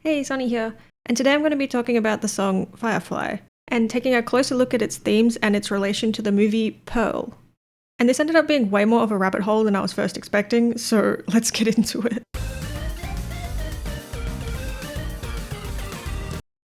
Hey, Sunny here, and today I'm going to be talking about the song Firefly, and taking a closer look at its themes and its relation to the movie Pearl. And this ended up being way more of a rabbit hole than I was first expecting, so let's get into it.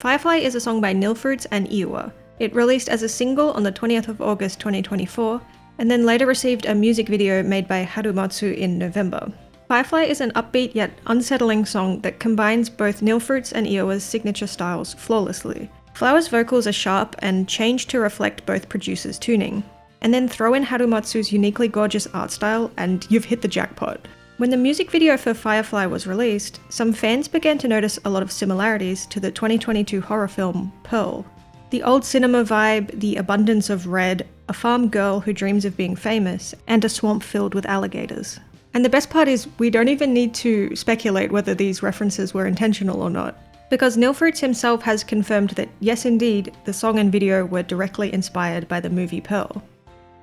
Firefly is a song by Nilfruits Iyowa. It released as a single on the 20th of August 2024, and then later received a music video made by Harumatsu in November. Firefly is an upbeat yet unsettling song that combines both Nilfruits and Iyowa's signature styles flawlessly. Flower's vocals are sharp and changed to reflect both producers' tuning. And then throw in Harumatsu's uniquely gorgeous art style and you've hit the jackpot. When the music video for Firefly was released, some fans began to notice a lot of similarities to the 2022 horror film Pearl. The old cinema vibe, the abundance of red, a farm girl who dreams of being famous, and a swamp filled with alligators. And the best part is, we don't even need to speculate whether these references were intentional or not, because Nilfruits himself has confirmed that yes indeed, the song and video were directly inspired by the movie Pearl.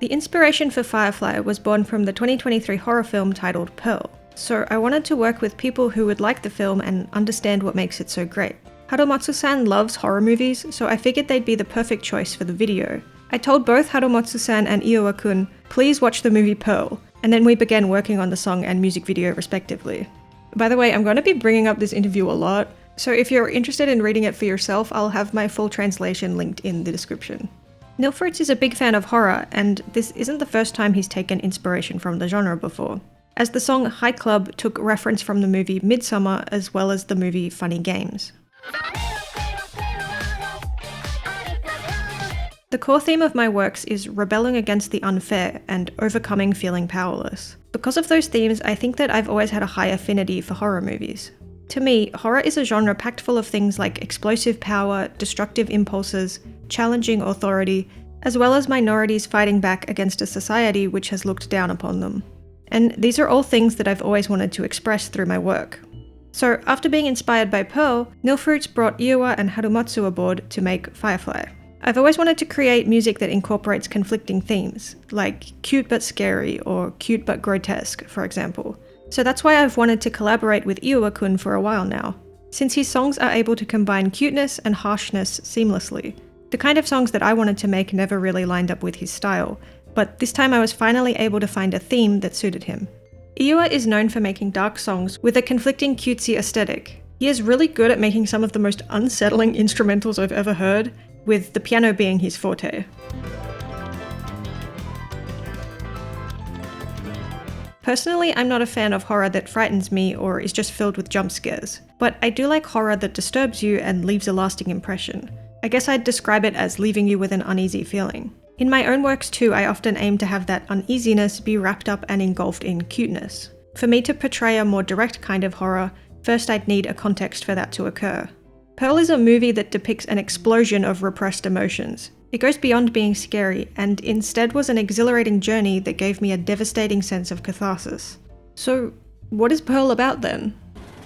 The inspiration for Firefly was born from the 2023 horror film titled Pearl, so I wanted to work with people who would like the film and understand what makes it so great. Harumatsu-san loves horror movies, so I figured they'd be the perfect choice for the video. I told both Harumatsu-san and Iyowa-kun, please watch the movie Pearl, and then we began working on the song and music video respectively. By the way, I'm going to be bringing up this interview a lot, so if you're interested in reading it for yourself, I'll have my full translation linked in the description. Nilfruits is a big fan of horror, and this isn't the first time he's taken inspiration from the genre before, as the song High Club took reference from the movie Midsummer as well as the movie Funny Games. The core theme of my works is rebelling against the unfair and overcoming feeling powerless. Because of those themes, I think that I've always had a high affinity for horror movies. To me, horror is a genre packed full of things like explosive power, destructive impulses, challenging authority, as well as minorities fighting back against a society which has looked down upon them. And these are all things that I've always wanted to express through my work. So after being inspired by Pearl, Nilfruits brought Iyowa and Harumatsu aboard to make Firefly. I've always wanted to create music that incorporates conflicting themes, like cute but scary or cute but grotesque, for example. So that's why I've wanted to collaborate with Iyowa-kun for a while now, since his songs are able to combine cuteness and harshness seamlessly. The kind of songs that I wanted to make never really lined up with his style, but this time I was finally able to find a theme that suited him. Iyowa is known for making dark songs with a conflicting cutesy aesthetic. He is really good at making some of the most unsettling instrumentals I've ever heard, with the piano being his forte. Personally, I'm not a fan of horror that frightens me or is just filled with jump scares, but I do like horror that disturbs you and leaves a lasting impression. I guess I'd describe it as leaving you with an uneasy feeling. In my own works too, I often aim to have that uneasiness be wrapped up and engulfed in cuteness. For me to portray a more direct kind of horror, first I'd need a context for that to occur. Pearl is a movie that depicts an explosion of repressed emotions. It goes beyond being scary, and instead was an exhilarating journey that gave me a devastating sense of catharsis. So, what is Pearl about then?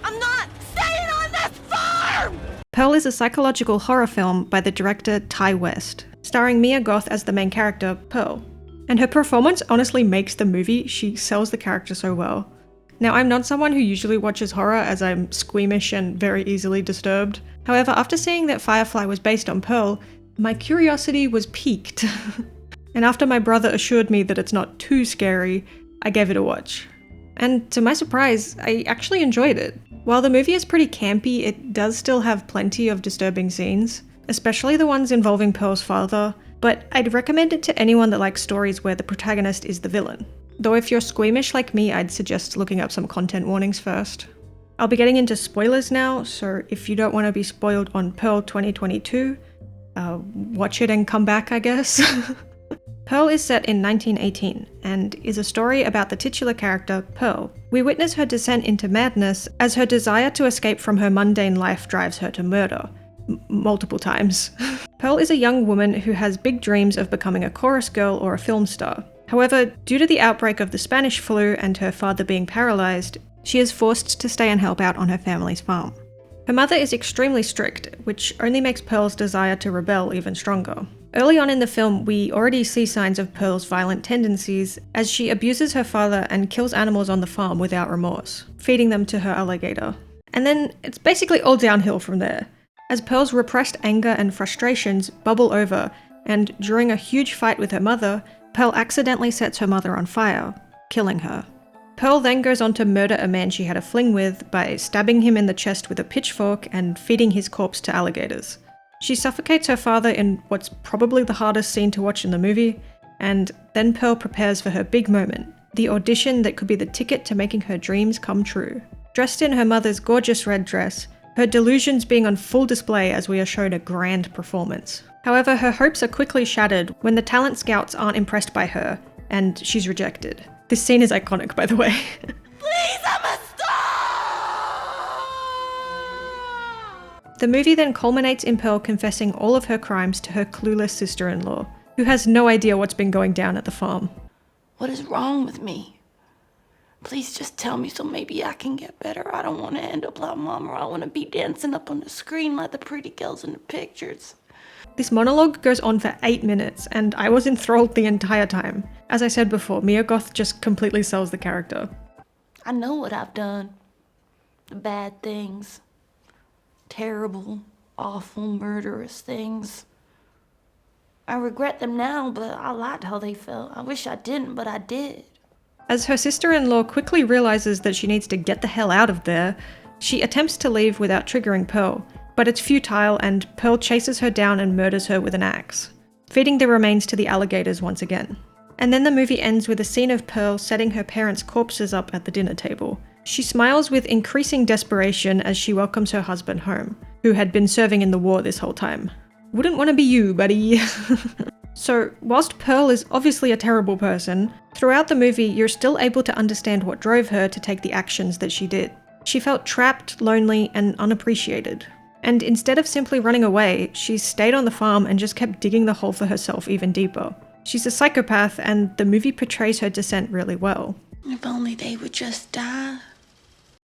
I'm not staying on this farm! Pearl is a psychological horror film by the director Ty West, starring Mia Goth as the main character, Pearl. And her performance honestly makes the movie. She sells the character so well. Now, I'm not someone who usually watches horror as I'm squeamish and very easily disturbed. However, after seeing that Firefly was based on Pearl, my curiosity was piqued. And after my brother assured me that it's not too scary, I gave it a watch. And to my surprise, I actually enjoyed it. While the movie is pretty campy, it does still have plenty of disturbing scenes, especially the ones involving Pearl's father, but I'd recommend it to anyone that likes stories where the protagonist is the villain. Though if you're squeamish like me, I'd suggest looking up some content warnings first. I'll be getting into spoilers now, so if you don't want to be spoiled on Pearl 2022, watch it and come back, I guess. Pearl is set in 1918 and is a story about the titular character, Pearl. We witness her descent into madness as her desire to escape from her mundane life drives her to murder. Multiple times. Pearl is a young woman who has big dreams of becoming a chorus girl or a film star. However, due to the outbreak of the Spanish flu and her father being paralyzed, she is forced to stay and help out on her family's farm. Her mother is extremely strict, which only makes Pearl's desire to rebel even stronger. Early on in the film, we already see signs of Pearl's violent tendencies as she abuses her father and kills animals on the farm without remorse, feeding them to her alligator. And then it's basically all downhill from there, as Pearl's repressed anger and frustrations bubble over, and during a huge fight with her mother, Pearl accidentally sets her mother on fire, killing her. Pearl then goes on to murder a man she had a fling with by stabbing him in the chest with a pitchfork and feeding his corpse to alligators. She suffocates her father in what's probably the hardest scene to watch in the movie, and then Pearl prepares for her big moment, the audition that could be the ticket to making her dreams come true. Dressed in her mother's gorgeous red dress, her delusions being on full display as we are shown a grand performance. However, her hopes are quickly shattered when the talent scouts aren't impressed by her, and she's rejected. This scene is iconic, by the way. Please, I'm a star! The movie then culminates in Pearl confessing all of her crimes to her clueless sister-in-law, who has no idea what's been going down at the farm. What is wrong with me? Please just tell me so maybe I can get better. I don't want to end up like Mom, or I want to be dancing up on the screen like the pretty girls in the pictures. This monologue goes on for 8 minutes, and I was enthralled the entire time. As I said before, Mia Goth just completely sells the character. I know what I've done. The bad things. Terrible, awful, murderous things. I regret them now, but I liked how they felt. I wish I didn't, but I did. As her sister-in-law quickly realizes that she needs to get the hell out of there, she attempts to leave without triggering Pearl, but it's futile and Pearl chases her down and murders her with an axe, feeding the remains to the alligators once again. And then the movie ends with a scene of Pearl setting her parents' corpses up at the dinner table. She smiles with increasing desperation as she welcomes her husband home, who had been serving in the war this whole time. Wouldn't want to be you, buddy. So, whilst Pearl is obviously a terrible person, throughout the movie you're still able to understand what drove her to take the actions that she did. She felt trapped, lonely, and unappreciated. And instead of simply running away, she stayed on the farm and just kept digging the hole for herself even deeper. She's a psychopath, and the movie portrays her descent really well. If only they would just die.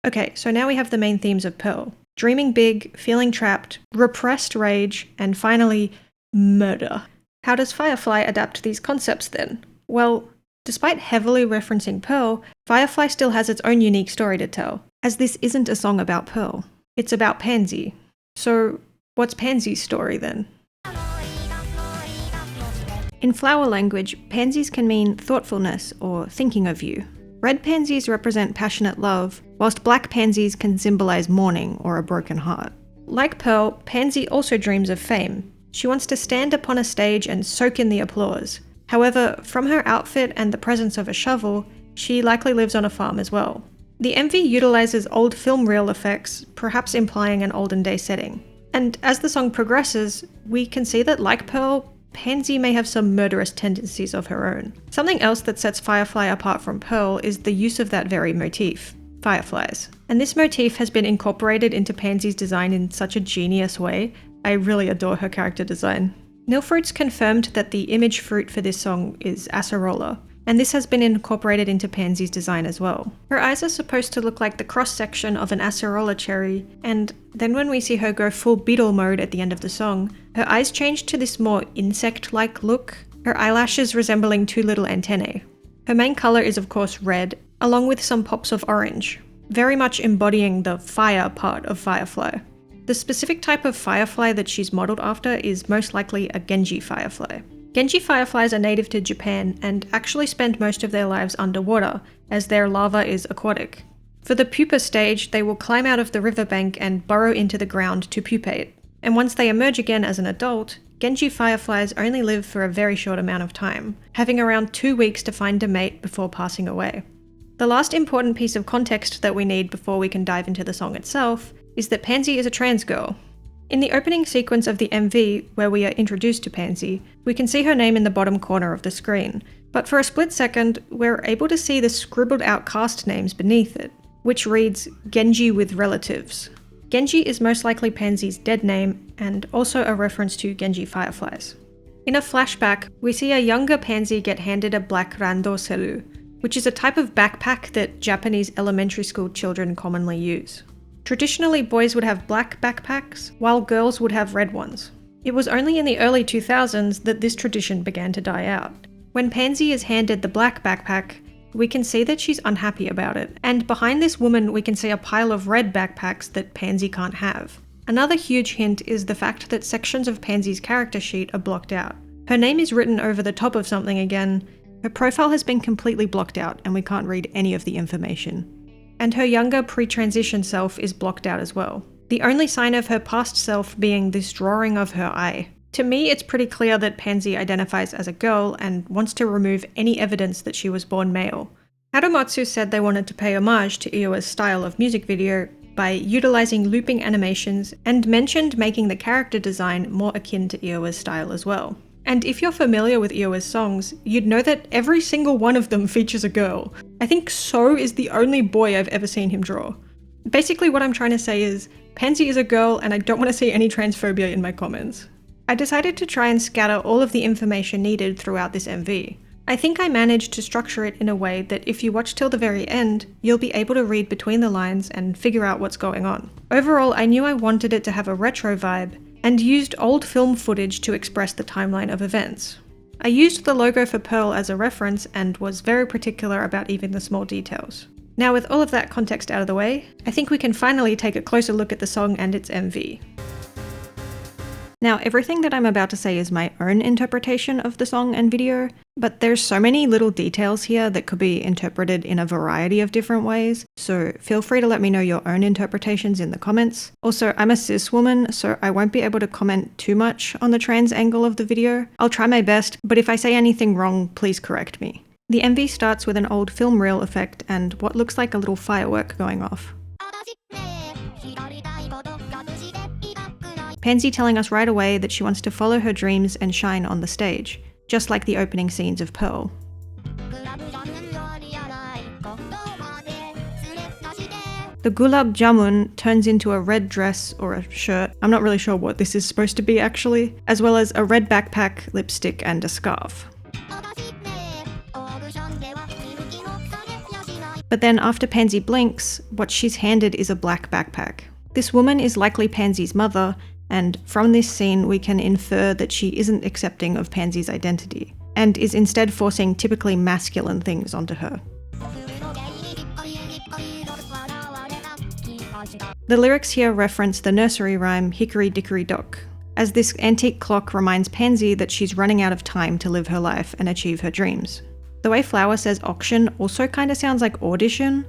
Okay, so now we have the main themes of Pearl. Dreaming big, feeling trapped, repressed rage, and finally, murder. How does Firefly adapt these concepts then? Well, despite heavily referencing Pearl, Firefly still has its own unique story to tell, as this isn't a song about Pearl. It's about Pansy. So, what's Pansy's story then? In flower language, pansies can mean thoughtfulness or thinking of you. Red pansies represent passionate love, whilst black pansies can symbolize mourning or a broken heart. Like Pearl, Pansy also dreams of fame. She wants to stand upon a stage and soak in the applause. However, from her outfit and the presence of a shovel, she likely lives on a farm as well. The MV utilizes old film reel effects, perhaps implying an olden day setting. And as the song progresses, we can see that, like Pearl, Pansy may have some murderous tendencies of her own. Something else that sets Firefly apart from Pearl is the use of that very motif, fireflies. And this motif has been incorporated into Pansy's design in such a genius way. I really adore her character design. Nilfruits confirmed that the image fruit for this song is acerola, and this has been incorporated into Pansy's design as well. Her eyes are supposed to look like the cross-section of an acerola cherry, and then when we see her go full beetle mode at the end of the song, her eyes change to this more insect-like look, her eyelashes resembling two little antennae. Her main colour is of course red, along with some pops of orange, very much embodying the fire part of Firefly. The specific type of firefly that she's modelled after is most likely a Genji firefly. Genji fireflies are native to Japan and actually spend most of their lives underwater, as their larva is aquatic. For the pupa stage, they will climb out of the riverbank and burrow into the ground to pupate. And once they emerge again as an adult, Genji fireflies only live for a very short amount of time, having around 2 weeks to find a mate before passing away. The last important piece of context that we need before we can dive into the song itself is that Pansy is a trans girl. In the opening sequence of the MV, where we are introduced to Pansy, we can see her name in the bottom corner of the screen, but for a split second, we're able to see the scribbled out cast names beneath it, which reads Genji with relatives. Genji is most likely Pansy's dead name, and also a reference to Genji fireflies. In a flashback, we see a younger Pansy get handed a black randoseru, which is a type of backpack that Japanese elementary school children commonly use. Traditionally, boys would have black backpacks, while girls would have red ones. It was only in the early 2000s that this tradition began to die out. When Pansy is handed the black backpack, we can see that she's unhappy about it. And behind this woman, we can see a pile of red backpacks that Pansy can't have. Another huge hint is the fact that sections of Pansy's character sheet are blocked out. Her name is written over the top of something again. Her profile has been completely blocked out and we can't read any of the information. And her younger pre-transition self is blocked out as well. The only sign of her past self being this drawing of her eye. To me, it's pretty clear that Pansy identifies as a girl and wants to remove any evidence that she was born male. Harumatsu said they wanted to pay homage to Iyowa's style of music video by utilizing looping animations and mentioned making the character design more akin to Iyowa's style as well. And if you're familiar with Iyowa's songs, you'd know that every single one of them features a girl. I think So is the only boy I've ever seen him draw. Basically what I'm trying to say is, Pansy is a girl and I don't want to see any transphobia in my comments. I decided to try and scatter all of the information needed throughout this MV. I think I managed to structure it in a way that if you watch till the very end, you'll be able to read between the lines and figure out what's going on. Overall, I knew I wanted it to have a retro vibe, and used old film footage to express the timeline of events. I used the logo for Pearl as a reference and was very particular about even the small details. Now with all of that context out of the way, I think we can finally take a closer look at the song and its MV. Now everything that I'm about to say is my own interpretation of the song and video, but there's so many little details here that could be interpreted in a variety of different ways, so feel free to let me know your own interpretations in the comments. Also, I'm a cis woman, so I won't be able to comment too much on the trans angle of the video. I'll try my best, but if I say anything wrong, please correct me. The MV starts with an old film reel effect and what looks like a little firework going off. Pansy telling us right away that she wants to follow her dreams and shine on the stage, just like the opening scenes of Pearl. The gulab jamun turns into a red dress or a shirt, I'm not really sure what this is supposed to be actually, as well as a red backpack, lipstick and a scarf. But then after Pansy blinks, what she's handed is a black backpack. This woman is likely Pansy's mother, and from this scene we can infer that she isn't accepting of Pansy's identity, and is instead forcing typically masculine things onto her. The lyrics here reference the nursery rhyme Hickory Dickory Dock, as this antique clock reminds Pansy that she's running out of time to live her life and achieve her dreams. The way Flower says auction also kinda sounds like audition,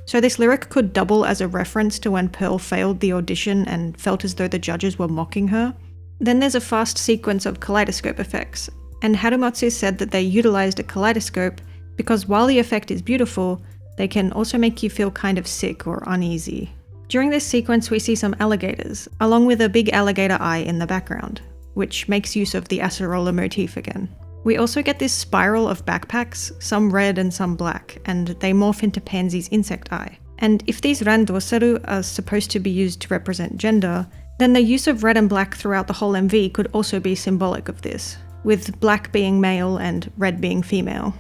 so this lyric could double as a reference to when Pearl failed the audition and felt as though the judges were mocking her. Then there's a fast sequence of kaleidoscope effects, and Harumatsu said that they utilized a kaleidoscope because while the effect is beautiful, they can also make you feel kind of sick or uneasy. During this sequence we see some alligators, along with a big alligator eye in the background, which makes use of the acerola motif again. We also get this spiral of backpacks, some red and some black, and they morph into Pansy's insect eye. And if these randosaru are supposed to be used to represent gender, then the use of red and black throughout the whole MV could also be symbolic of this, with black being male and red being female.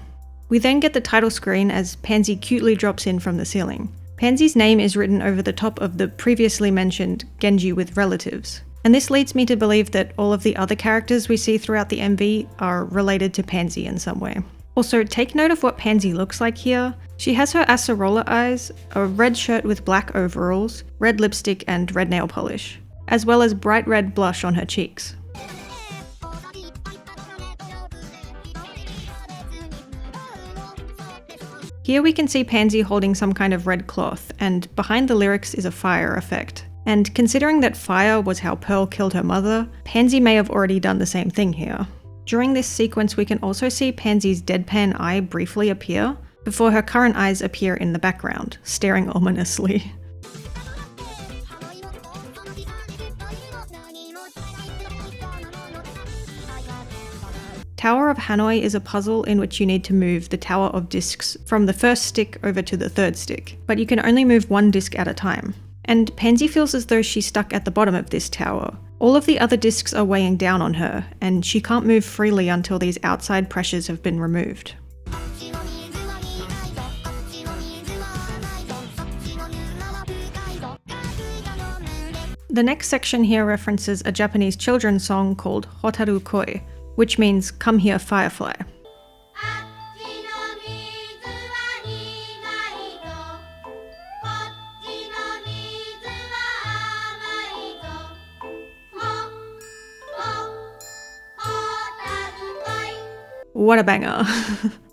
We then get the title screen as Pansy cutely drops in from the ceiling. Pansy's name is written over the top of the previously mentioned Genji with relatives. And this leads me to believe that all of the other characters we see throughout the MV are related to Pansy in some way. Also, take note of what Pansy looks like here. She has her acerola eyes, a red shirt with black overalls, red lipstick and red nail polish, as well as bright red blush on her cheeks. Here we can see Pansy holding some kind of red cloth, and behind the lyrics is a fire effect. And considering that fire was how Pearl killed her mother, Pansy may have already done the same thing here. During this sequence we can also see Pansy's deadpan eye briefly appear, before her current eyes appear in the background, staring ominously. Tower of Hanoi is a puzzle in which you need to move the tower of discs from the first stick over to the third stick, but you can only move one disc at a time. And Pansy feels as though she's stuck at the bottom of this tower. All of the other discs are weighing down on her, and she can't move freely until these outside pressures have been removed. The next section here references a Japanese children's song called Hotaru Koi, which means "Come here, Firefly." what a banger.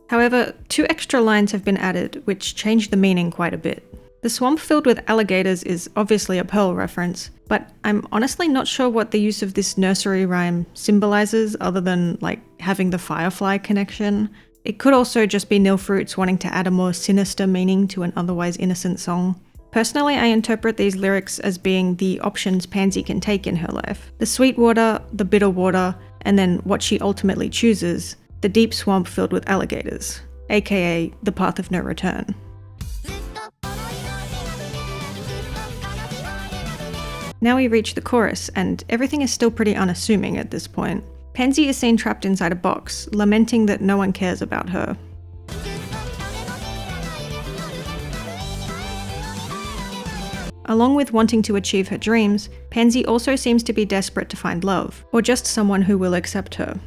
However, 2 extra lines have been added, which change the meaning quite a bit. The swamp filled with alligators is obviously a Pearl reference, but I'm honestly not sure what the use of this nursery rhyme symbolizes other than, like, having the Firefly connection. It could also just be Nilfruits wanting to add a more sinister meaning to an otherwise innocent song. Personally, I interpret these lyrics as being the options Pansy can take in her life. The sweet water, the bitter water, and then what she ultimately chooses, the deep swamp filled with alligators, aka the path of no return. Now we reach the chorus, and everything is still pretty unassuming at this point. Pansy is seen trapped inside a box, lamenting that no one cares about her. Along with wanting to achieve her dreams, Pansy also seems to be desperate to find love, or just someone who will accept her.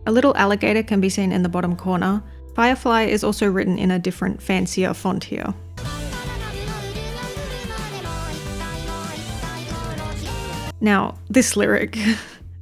A little alligator can be seen in the bottom corner. Firefly is also written in a different, fancier font here. Now, this lyric.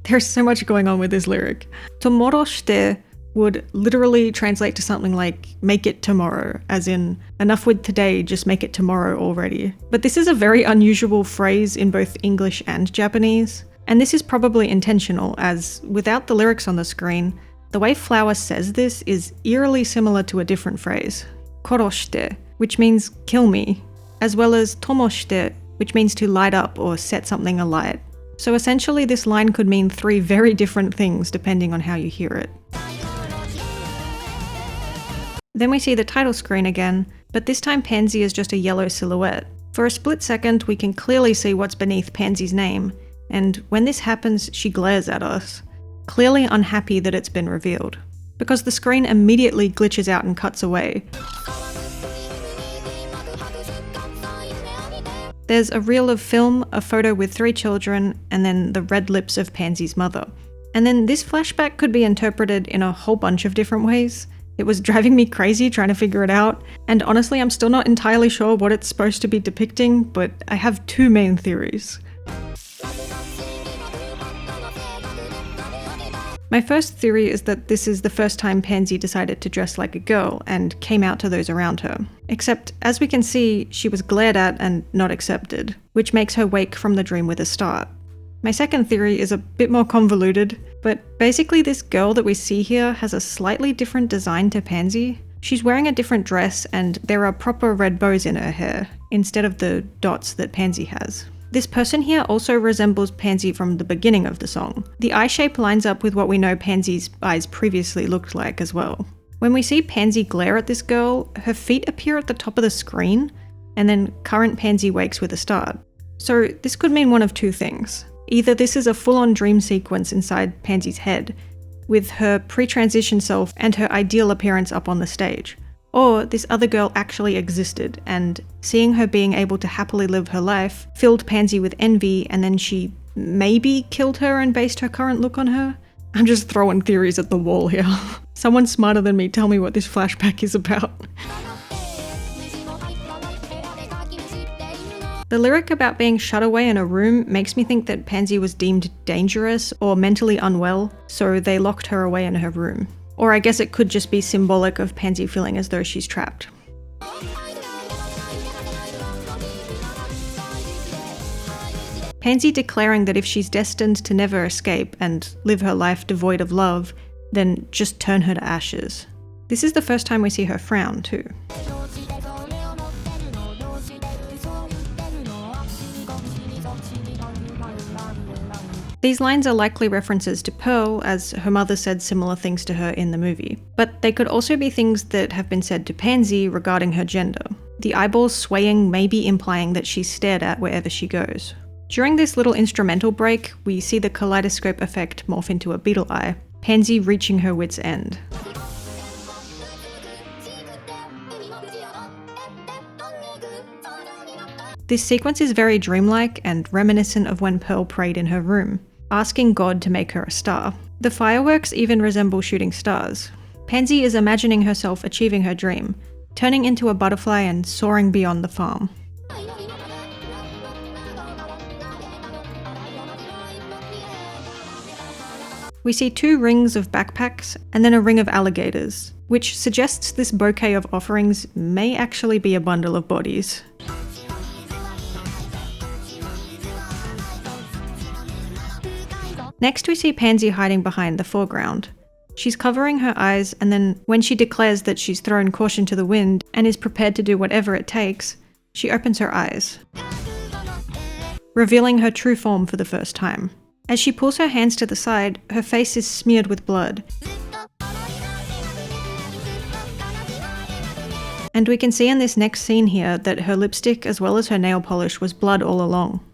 There's so much going on with this lyric. Tomoroshite would literally translate to something like, make it tomorrow, as in, enough with today, just make it tomorrow already. But this is a very unusual phrase in both English and Japanese, and this is probably intentional, as without the lyrics on the screen, the way Flower says this is eerily similar to a different phrase, koroshite, which means kill me, as well as tomoshite, which means to light up or set something alight. So essentially this line could mean 3 very different things depending on how you hear it. Then we see the title screen again, but this time Pansy is just a yellow silhouette. For a split second we can clearly see what's beneath Pansy's name, and when this happens she glares at us, clearly unhappy that it's been revealed. Because the screen immediately glitches out and cuts away. There's a reel of film, a photo with 3 children, and then the red lips of Pansy's mother. And then this flashback could be interpreted in a whole bunch of different ways. It was driving me crazy trying to figure it out, and honestly I'm still not entirely sure what it's supposed to be depicting, but I have 2 main theories. My first theory is that this is the first time Pansy decided to dress like a girl and came out to those around her. Except, as we can see, she was glared at and not accepted, which makes her wake from the dream with a start. My second theory is a bit more convoluted, but basically this girl that we see here has a slightly different design to Pansy. She's wearing a different dress and there are proper red bows in her hair, instead of the dots that Pansy has. This person here also resembles Pansy from the beginning of the song. The eye shape lines up with what we know Pansy's eyes previously looked like as well. When we see Pansy glare at this girl, her feet appear at the top of the screen, and then current Pansy wakes with a start. So this could mean one of 2 things. Either this is a full-on dream sequence inside Pansy's head, with her pre-transition self and her ideal appearance up on the stage. Or this other girl actually existed, and seeing her being able to happily live her life filled Pansy with envy, and then she maybe killed her and based her current look on her? I'm just throwing theories at the wall here. Someone smarter than me tell me what this flashback is about. The lyric about being shut away in a room makes me think that Pansy was deemed dangerous or mentally unwell, so they locked her away in her room. Or I guess it could just be symbolic of Pansy feeling as though she's trapped. Pansy declaring that if she's destined to never escape and live her life devoid of love, then just turn her to ashes. This is the first time we see her frown too. These lines are likely references to Pearl, as her mother said similar things to her in the movie. But they could also be things that have been said to Pansy regarding her gender. The eyeballs swaying may be implying that she's stared at wherever she goes. During this little instrumental break, we see the kaleidoscope effect morph into a beetle eye, Pansy reaching her wit's end. This sequence is very dreamlike and reminiscent of when Pearl prayed in her room, asking God to make her a star. The fireworks even resemble shooting stars. Pansy is imagining herself achieving her dream, turning into a butterfly and soaring beyond the farm. We see 2 rings of backpacks and then a ring of alligators, which suggests this bouquet of offerings may actually be a bundle of bodies. Next we see Pansy hiding behind the foreground. She's covering her eyes, and then when she declares that she's thrown caution to the wind and is prepared to do whatever it takes, she opens her eyes, revealing her true form for the first time. As she pulls her hands to the side, her face is smeared with blood. And we can see in this next scene here that her lipstick as well as her nail polish was blood all along.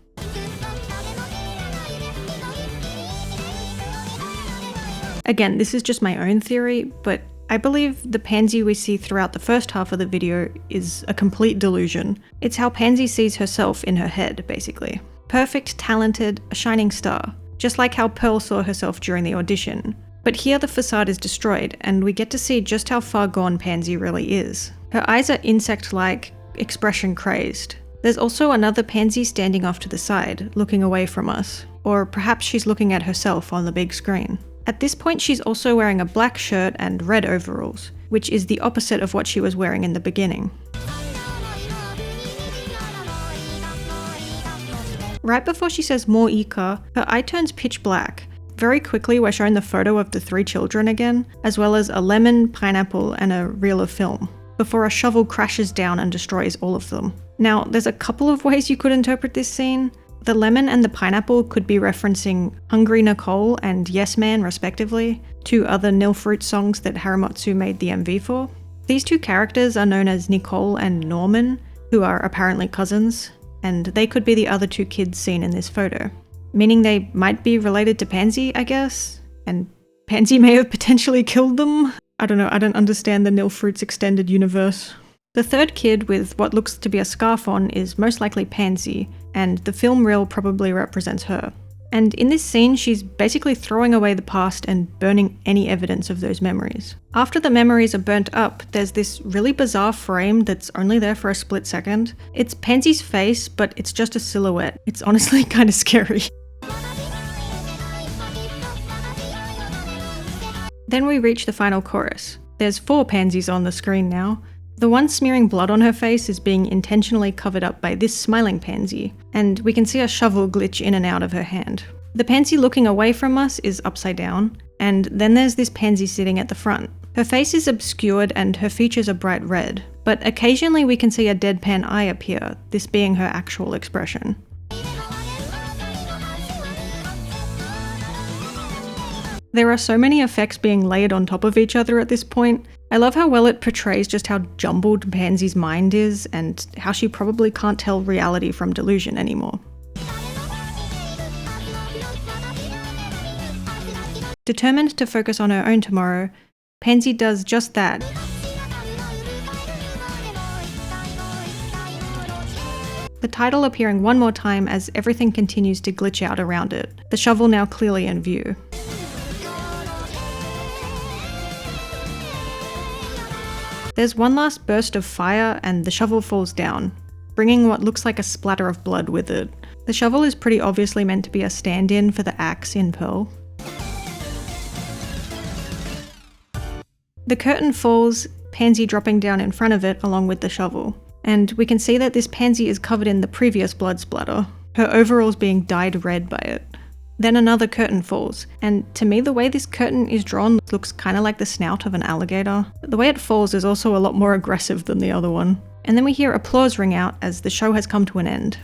Again, this is just my own theory, but I believe the Pansy we see throughout the first half of the video is a complete delusion. It's how Pansy sees herself in her head, basically. Perfect, talented, a shining star. Just like how Pearl saw herself during the audition. But here the facade is destroyed, and we get to see just how far gone Pansy really is. Her eyes are insect-like, expression crazed. There's also another Pansy standing off to the side, looking away from us. Or perhaps she's looking at herself on the big screen. At this point she's also wearing a black shirt and red overalls, which is the opposite of what she was wearing in the beginning. Right before she says more Ika, her eye turns pitch black. Very quickly we're shown the photo of the 3 children again, as well as a lemon, pineapple and a reel of film, before a shovel crashes down and destroys all of them. Now, there's a couple of ways you could interpret this scene. The lemon and the pineapple could be referencing Hungry Nicole and Yes Man respectively, 2 other Nilfruits songs that Haramatsu made the MV for. These 2 characters are known as Nicole and Norman, who are apparently cousins, and they could be the other 2 kids seen in this photo. Meaning they might be related to Pansy, I guess, and Pansy may have potentially killed them. I don't know, I don't understand the Nilfruits extended universe. The 3rd kid with what looks to be a scarf on is most likely Pansy, and the film reel probably represents her. And in this scene, she's basically throwing away the past and burning any evidence of those memories. After the memories are burnt up, there's this really bizarre frame that's only there for a split second. It's Pansy's face, but it's just a silhouette. It's honestly kind of scary. Then we reach the final chorus. There's 4 Pansies on the screen now. The one smearing blood on her face is being intentionally covered up by this smiling Pansy, and we can see a shovel glitch in and out of her hand. The Pansy looking away from us is upside down, and then there's this Pansy sitting at the front. Her face is obscured and her features are bright red, but occasionally we can see a deadpan eye appear, this being her actual expression. There are so many effects being layered on top of each other at this point. I love how well it portrays just how jumbled Pansy's mind is and how she probably can't tell reality from delusion anymore. Determined to focus on her own tomorrow, Pansy does just that. The title appearing one more time as everything continues to glitch out around it, the shovel now clearly in view. There's one last burst of fire and the shovel falls down, bringing what looks like a splatter of blood with it. The shovel is pretty obviously meant to be a stand-in for the axe in Pearl. The curtain falls, Pansy dropping down in front of it along with the shovel. And we can see that this Pansy is covered in the previous blood splatter, her overalls being dyed red by it. Then another curtain falls, and to me the way this curtain is drawn looks kind of like the snout of an alligator. The way it falls is also a lot more aggressive than the other one. And then we hear applause ring out as the show has come to an end.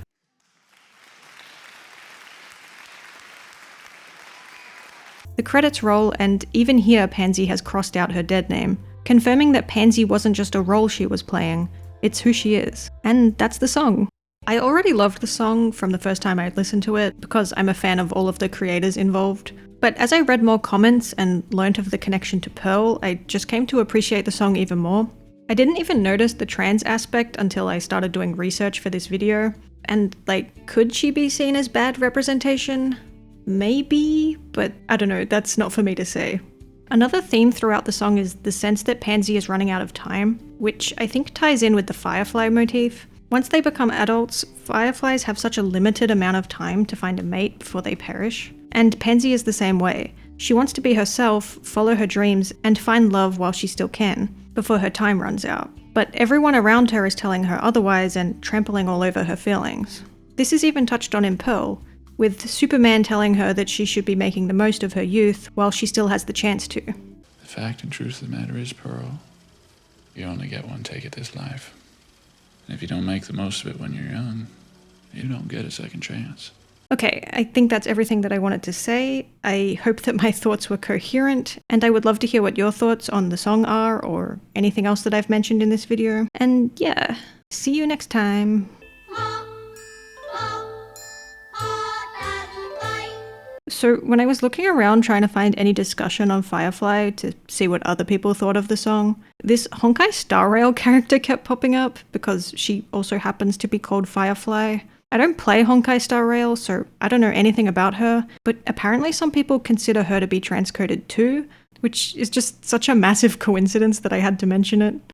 The credits roll, and even here Pansy has crossed out her dead name, confirming that Pansy wasn't just a role she was playing, it's who she is. And that's the song. I already loved the song from the first time I listened to it because I'm a fan of all of the creators involved. But as I read more comments and learnt of the connection to Pearl, I just came to appreciate the song even more. I didn't even notice the trans aspect until I started doing research for this video. And could she be seen as bad representation? Maybe, but I don't know, that's not for me to say. Another theme throughout the song is the sense that Pansy is running out of time, which I think ties in with the Firefly motif. Once they become adults, fireflies have such a limited amount of time to find a mate before they perish. And Pansy is the same way. She wants to be herself, follow her dreams, and find love while she still can, before her time runs out. But everyone around her is telling her otherwise and trampling all over her feelings. This is even touched on in Pearl, with Superman telling her that she should be making the most of her youth while she still has the chance to. The fact and truth of the matter is, Pearl, you only get one take at this life. And if you don't make the most of it when you're young, you don't get a second chance. Okay, I think that's everything that I wanted to say. I hope that my thoughts were coherent, and I would love to hear what your thoughts on the song are, or anything else that I've mentioned in this video. And yeah, see you next time. So when I was looking around trying to find any discussion on Firefly to see what other people thought of the song, this Honkai Star Rail character kept popping up because she also happens to be called Firefly. I don't play Honkai Star Rail, so I don't know anything about her, but apparently some people consider her to be transcoded too, which is just such a massive coincidence that I had to mention it.